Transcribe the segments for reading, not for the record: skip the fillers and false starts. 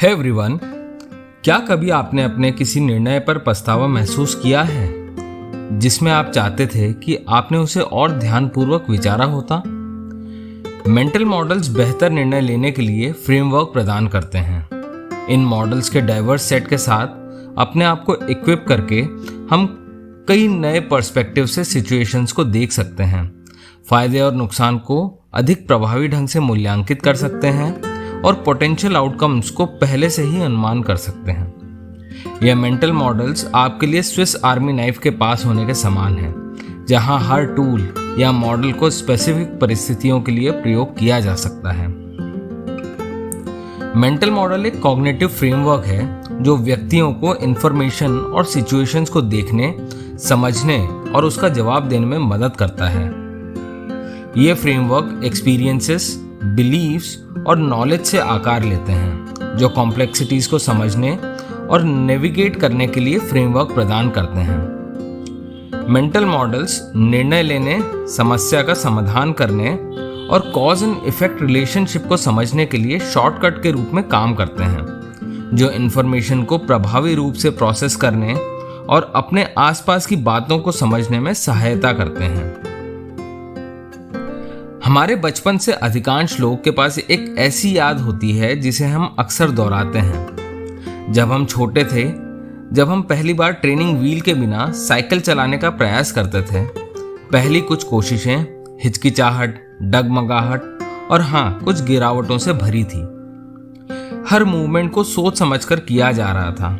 Hey everyone, क्या कभी आपने अपने किसी निर्णय पर पछतावा महसूस किया है जिसमें आप चाहते थे कि आपने उसे और ध्यानपूर्वक विचारा होता? मेंटल मॉडल्स बेहतर निर्णय लेने के लिए फ्रेमवर्क प्रदान करते हैं। इन मॉडल्स के डाइवर्स सेट के साथ अपने आप को इक्विप करके हम कई नए पर्सपेक्टिव से सिचुएशंस को देख सकते हैं, फायदे और नुकसान को अधिक प्रभावी ढंग से मूल्यांकित कर सकते हैं और पोटेंशियल आउटकम्स को पहले से ही अनुमान कर सकते हैं। यह मेंटल मॉडल्स आपके लिए स्विस आर्मी नाइफ के पास होने के समान है, जहां हर टूल या मॉडल को स्पेसिफिक परिस्थितियों के लिए प्रयोग किया जा सकता है। मेंटल मॉडल एक कॉग्निटिव फ्रेमवर्क है जो व्यक्तियों को इंफॉर्मेशन और सिचुएशंस को देखने, समझने और उसका जवाब देने में मदद करता है। ये फ्रेमवर्क एक्सपीरियंसेस, बिलीव्स और नॉलेज से आकार लेते हैं, जो कॉम्प्लेक्सिटीज को समझने और नेविगेट करने के लिए फ्रेमवर्क प्रदान करते हैं। मेंटल मॉडल्स निर्णय लेने, समस्या का समाधान करने और कॉज एंड इफेक्ट रिलेशनशिप को समझने के लिए शॉर्टकट के रूप में काम करते हैं, जो इंफॉर्मेशन को प्रभावी रूप से प्रोसेस करने और अपने आसपास की बातों को समझने में सहायता करते हैं। हमारे बचपन से अधिकांश लोग के पास एक ऐसी याद होती है जिसे हम अक्सर दोहराते हैं। जब हम छोटे थे, जब हम पहली बार ट्रेनिंग व्हील के बिना साइकिल चलाने का प्रयास करते थे, पहली कुछ कोशिशें हिचकिचाहट, डगमगाहट और हाँ, कुछ गिरावटों से भरी थी। हर मूवमेंट को सोच समझकर किया जा रहा था,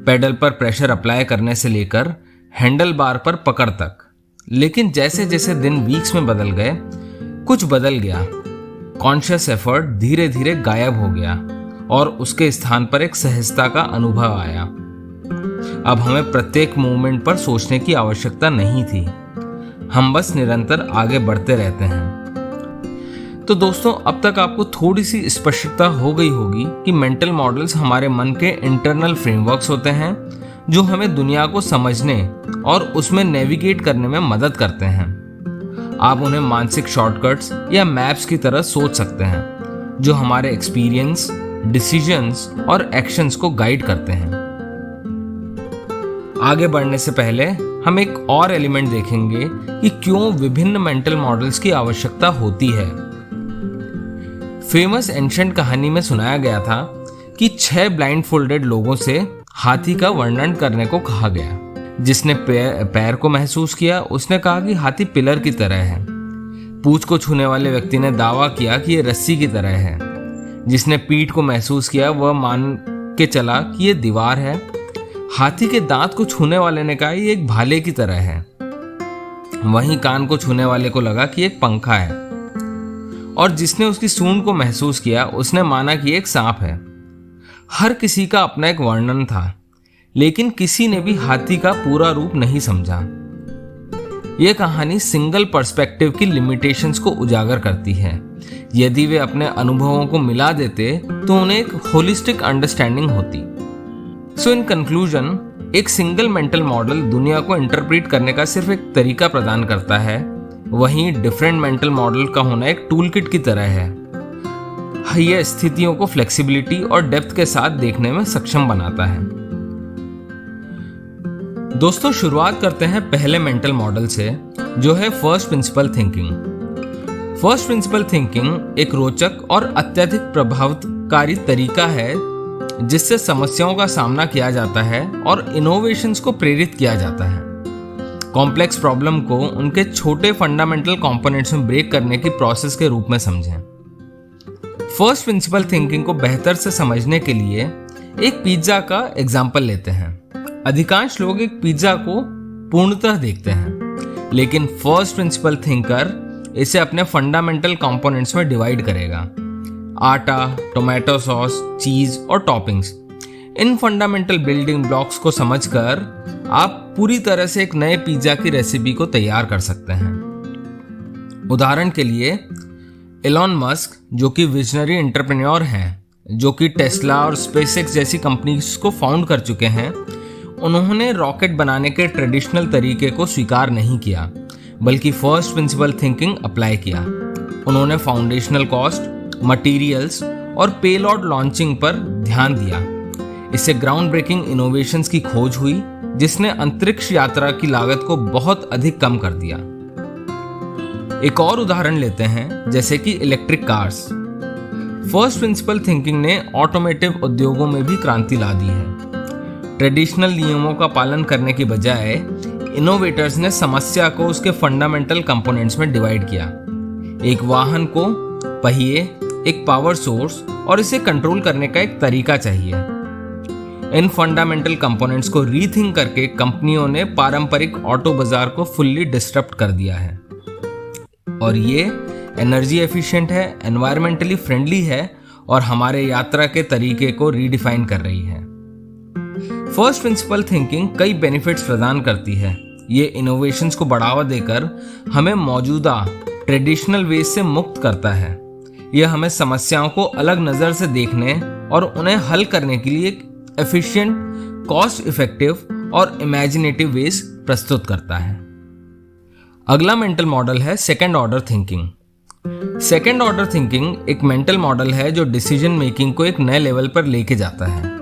पेडल पर प्रेशर अप्लाई करने से लेकर हैंडल बार पर पकड़ तक। लेकिन जैसे जैसे दिन वीक्स में बदल गए, कुछ बदल गया। कॉन्शियस एफर्ट धीरे धीरे गायब हो गया और उसके स्थान पर एक सहजता का अनुभव आया। अब हमें प्रत्येक मूवमेंट पर सोचने की आवश्यकता नहीं थी, हम बस निरंतर आगे बढ़ते रहते हैं। तो दोस्तों, अब तक आपको थोड़ी सी स्पष्टता हो गई होगी कि मेंटल मॉडल्स हमारे मन के इंटरनल फ्रेमवर्क्स होते हैं जो हमें दुनिया को समझने और उसमें नेविगेट करने में मदद करते हैं। आप उन्हें मानसिक शॉर्टकट्स या मैप्स की तरह सोच सकते हैं, जो हमारे एक्सपीरियंस, डिसीजंस और एक्शंस को गाइड करते हैं। आगे बढ़ने से पहले हम एक और एलिमेंट देखेंगे कि क्यों विभिन्न मेंटल मॉडल्स की आवश्यकता होती है। फेमस एंशिएंट कहानी में सुनाया गया था कि 6 ब्लाइंडफोल्डेड लोगों से हाथी का वर्णन करने को कहा गया। जिसने पैर को महसूस किया, उसने कहा कि हाथी पिलर की तरह है। पूंछ को छूने वाले व्यक्ति ने दावा किया कि ये रस्सी की तरह है। जिसने पीठ को महसूस किया, वह मान के चला कि ये दीवार है। हाथी के दांत को छूने वाले ने कहा ये एक भाले की तरह है। वहीं कान को छूने वाले को लगा कि एक पंखा है। और जिसने उसकी सूंड को महसूस किया, उसने माना कि एक सांप है। हर किसी का अपना एक वर्णन था, लेकिन किसी ने भी हाथी का पूरा रूप नहीं समझा। यह कहानी सिंगल पर्सपेक्टिव की लिमिटेशंस को उजागर करती है। यदि वे अपने अनुभवों को मिला देते तो उन्हें एक होलिस्टिक अंडरस्टैंडिंग होती। सो इन कंक्लूजन, एक सिंगल मेंटल मॉडल दुनिया को इंटरप्रेट करने का सिर्फ एक तरीका प्रदान करता है, वहीं डिफरेंट मेंटल मॉडल का होना एक टूल किट की तरह है। यह स्थितियों को फ्लेक्सिबिलिटी और डेप्थ के साथ देखने में सक्षम बनाता है। दोस्तों, शुरुआत करते हैं पहले मेंटल मॉडल से, जो है first principle thinking. First principle thinking एक रोचक और अत्यधिक प्रभावकारी तरीका है जिससे समस्याओं का सामना किया जाता है और इनोवेशंस को प्रेरित किया जाता है। कॉम्प्लेक्स प्रॉब्लम को उनके छोटे फंडामेंटल कंपोनेंट्स में ब्रेक करने की प्रोसेस के रूप में समझें। फर्स्ट प्रिंसिपल थिंकिंग को बेहतर से समझने के लिए एक पिज्जा का एग्जाम्पल लेते हैं। अधिकांश लोग एक पिज्जा को पूर्णतः देखते हैं, लेकिन फर्स्ट प्रिंसिपल थिंकर इसे अपने फंडामेंटल कंपोनेंट्स में डिवाइड करेगा। आटा, टोमेटो सॉस, चीज और टॉपिंग्स। इन फंडामेंटल बिल्डिंग ब्लॉक्स को समझकर आप पूरी तरह से एक नए पिज्जा की रेसिपी को तैयार कर सकते हैं। उदाहरण के लिए, एलॉन मस्क, जो कि विजनरी एंटरप्रेन्योर हैं, जो कि टेस्ला और स्पेसएक्स जैसी कंपनीज को फाउंड कर चुके हैं, उन्होंने रॉकेट बनाने के ट्रेडिशनल तरीके को स्वीकार नहीं किया, बल्कि फर्स्ट प्रिंसिपल थिंकिंग अप्लाई किया। उन्होंने फाउंडेशनल कॉस्ट, मटेरियल्स और पेलॉड लॉन्चिंग पर ध्यान दिया। इससे ग्राउंड ब्रेकिंग इनोवेशंस की खोज हुई, जिसने अंतरिक्ष यात्रा की लागत को बहुत अधिक कम कर दिया। एक और उदाहरण लेते हैं, जैसे कि electric cars. First principle thinking ने ऑटोमोटिव उद्योगों में भी क्रांति ला दी है। ट्रेडिशनल नियमों का पालन करने की बजाय इनोवेटर्स ने समस्या को उसके फंडामेंटल कंपोनेंट्स में डिवाइड किया। एक वाहन को पहिए, एक पावर सोर्स और इसे कंट्रोल करने का एक तरीका चाहिए। इन फंडामेंटल कंपोनेंट्स को रीथिंक करके कंपनियों ने पारंपरिक ऑटो बाजार को फुल्ली डिस्टर्ब कर दिया है, और ये एनर्जी एफिशिएंट है, एनवायरमेंटली फ्रेंडली है और हमारे यात्रा के तरीके को रीडिफाइन कर रही है। फर्स्ट प्रिंसिपल थिंकिंग कई बेनिफिट्स प्रदान करती है। ये इनोवेशंस को बढ़ावा देकर हमें मौजूदा ट्रेडिशनल वेज से मुक्त करता है। यह हमें समस्याओं को अलग नज़र से देखने और उन्हें हल करने के लिए एक एफिशिएंट, कॉस्ट इफेक्टिव और इमेजिनेटिव वेज प्रस्तुत करता है। अगला मेंटल मॉडल है second order thinking. Second order thinking एक मेंटल मॉडल है जो डिसीजन मेकिंग को एक नए लेवल पर लेके जाता है।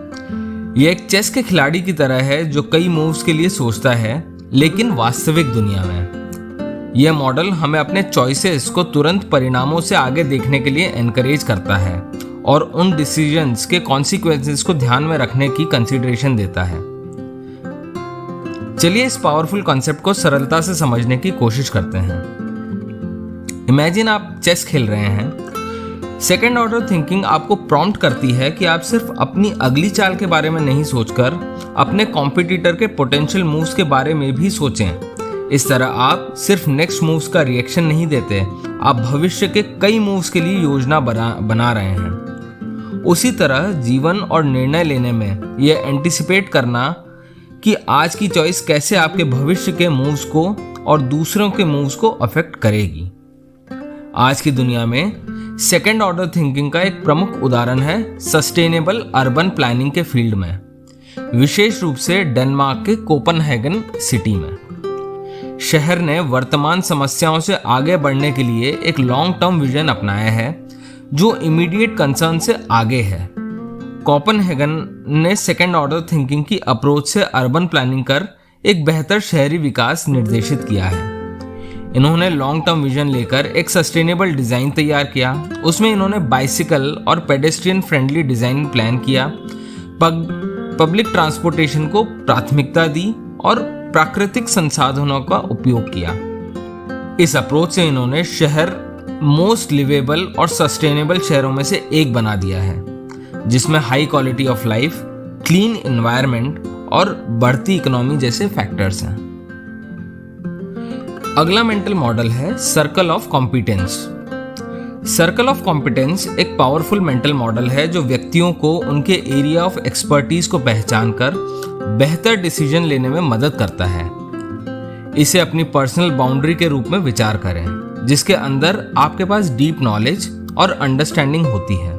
यह एक चेस के खिलाड़ी की तरह है जो कई मूव्स के लिए सोचता है, लेकिन वास्तविक दुनिया में यह मॉडल हमें अपने चॉइसेस को तुरंत परिणामों से आगे देखने के लिए एनकरेज करता है और उन डिसीजंस के कॉन्सिक्वेंसेस को ध्यान में रखने की कंसीडरेशन देता है। चलिए इस पावरफुल कॉन्सेप्ट को सरलता से समझने की कोशिश करते हैं। इमेजिन आप चेस खेल रहे हैं। सेकेंड ऑर्डर थिंकिंग आपको प्रॉम्प्ट करती है कि आप सिर्फ अपनी अगली चाल के बारे में नहीं सोचकर अपने कॉम्पिटिटर के पोटेंशियल मूव्स के बारे में भी सोचें। इस तरह आप सिर्फ नेक्स्ट मूव्स का रिएक्शन नहीं देते, आप भविष्य के कई मूव्स के लिए योजना बना रहे हैं। उसी तरह जीवन और निर्णय लेने में यह एंटिसिपेट करना कि आज की चॉइस कैसे आपके भविष्य के मूव्स को और दूसरों के मूव्स को अफेक्ट करेगी। आज की दुनिया में सेकेंड ऑर्डर थिंकिंग का एक प्रमुख उदाहरण है सस्टेनेबल अर्बन प्लानिंग के फील्ड में, विशेष रूप से डेनमार्क के कोपेनहेगन सिटी में। शहर ने वर्तमान समस्याओं से आगे बढ़ने के लिए एक लॉन्ग टर्म विजन अपनाया है जो इमीडिएट कंसर्न से आगे है। कोपेनहेगन ने सेकेंड ऑर्डर थिंकिंग की अप्रोच से अर्बन प्लानिंग कर एक बेहतर शहरी विकास निर्देशित किया है। इन्होंने लॉन्ग टर्म विजन लेकर एक सस्टेनेबल डिज़ाइन तैयार किया। उसमें इन्होंने बाइसिकल और पेडेस्ट्रियन फ्रेंडली डिज़ाइन प्लान किया, पब्लिक ट्रांसपोर्टेशन को प्राथमिकता दी और प्राकृतिक संसाधनों का उपयोग किया। इस अप्रोच से इन्होंने शहर मोस्ट लिवेबल और सस्टेनेबल शहरों में से एक बना दिया है, जिसमें high quality of life, clean environment और बढ़ती इकोनॉमी जैसे फैक्टर्स हैं। अगला मेंटल मॉडल है circle of competence. Circle of competence एक पावरफुल मेंटल मॉडल है जो व्यक्तियों को उनके एरिया ऑफ एक्सपर्टीज को पहचान कर बेहतर डिसीजन लेने में मदद करता है। इसे अपनी पर्सनल बाउंड्री के रूप में विचार करें, जिसके अंदर आपके पास डीप नॉलेज और अंडरस्टैंडिंग होती है।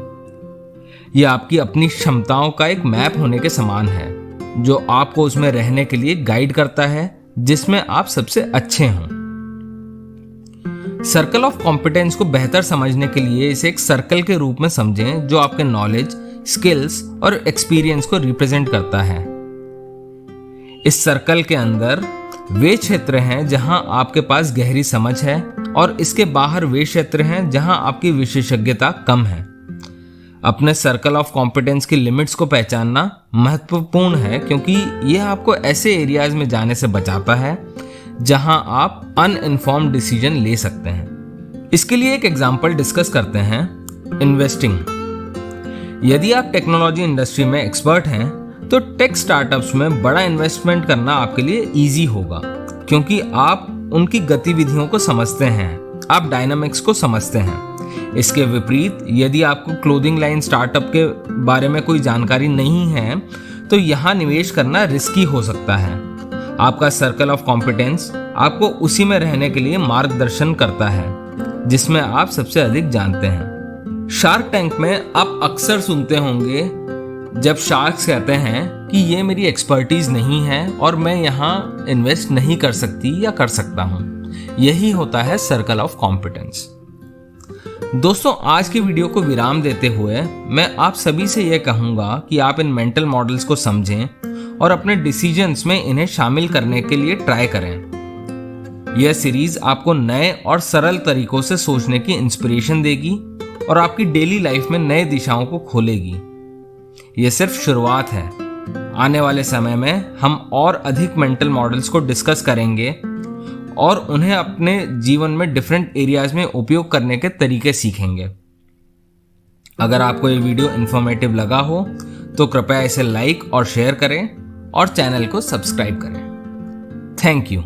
यह आपकी अपनी क्षमताओं का एक मैप होने के समान है, जो आपको उसमें रहने के लिए गाइड करता है जिसमें आप सबसे अच्छे हों। सर्कल ऑफ कॉम्पिटेंस को बेहतर समझने के लिए इसे एक सर्कल के रूप में समझें जो आपके नॉलेज, स्किल्स और एक्सपीरियंस को रिप्रेजेंट करता है। इस सर्कल के अंदर वे क्षेत्र हैं जहां आपके पास गहरी समझ है और इसके बाहर वे क्षेत्र हैं जहां आपकी विशेषज्ञता कम है। अपने सर्कल ऑफ कॉम्पिटेंस की लिमिट्स को पहचानना महत्वपूर्ण है, क्योंकि यह आपको ऐसे एरियाज में जाने से बचाता है जहां आप अनइन्फॉर्म्ड डिसीजन ले सकते हैं। इसके लिए एक एग्जांपल डिस्कस करते हैं, इन्वेस्टिंग। यदि आप टेक्नोलॉजी इंडस्ट्री में एक्सपर्ट हैं तो टेक स्टार्टअप्स में बड़ा इन्वेस्टमेंट करना आपके लिए इजी होगा, क्योंकि आप उनकी गतिविधियों को समझते हैं, आप डायनामिक्स को समझते हैं। इसके विपरीत यदि आपको क्लोथिंग लाइन स्टार्टअप के बारे में कोई जानकारी नहीं है तो यहाँ निवेश करना रिस्की हो सकता है। आपका सर्कल ऑफ कॉम्पिटेंस आपको उसी में रहने के लिए मार्गदर्शन करता है जिसमें आप सबसे अधिक जानते हैं। शार्क टैंक में आप अक्सर सुनते होंगे जब शार्क्स कहते हैं कि ये मेरी एक्सपर्टीज नहीं है और मैं यहाँ इन्वेस्ट नहीं कर सकती या कर सकता हूँ। यही होता है सर्कल ऑफ कॉम्पिटेंस। दोस्तों, आज की वीडियो को विराम देते हुए मैं आप सभी से यह कहूंगा कि आप इन मेंटल मॉडल्स को समझें और अपने डिसीजंस में इन्हें शामिल करने के लिए ट्राई करें। यह सीरीज आपको नए और सरल तरीकों से सोचने की इंस्पिरेशन देगी और आपकी डेली लाइफ में नए दिशाओं को खोलेगी। यह सिर्फ शुरुआत है। आने वाले समय में हम और अधिक मेंटल मॉडल्स को डिस्कस करेंगे और उन्हें अपने जीवन में डिफरेंट एरियाज में उपयोग करने के तरीके सीखेंगे। अगर आपको ये वीडियो इन्फॉर्मेटिव लगा हो तो कृपया इसे लाइक और शेयर करें और चैनल को सब्सक्राइब करें। Thank you.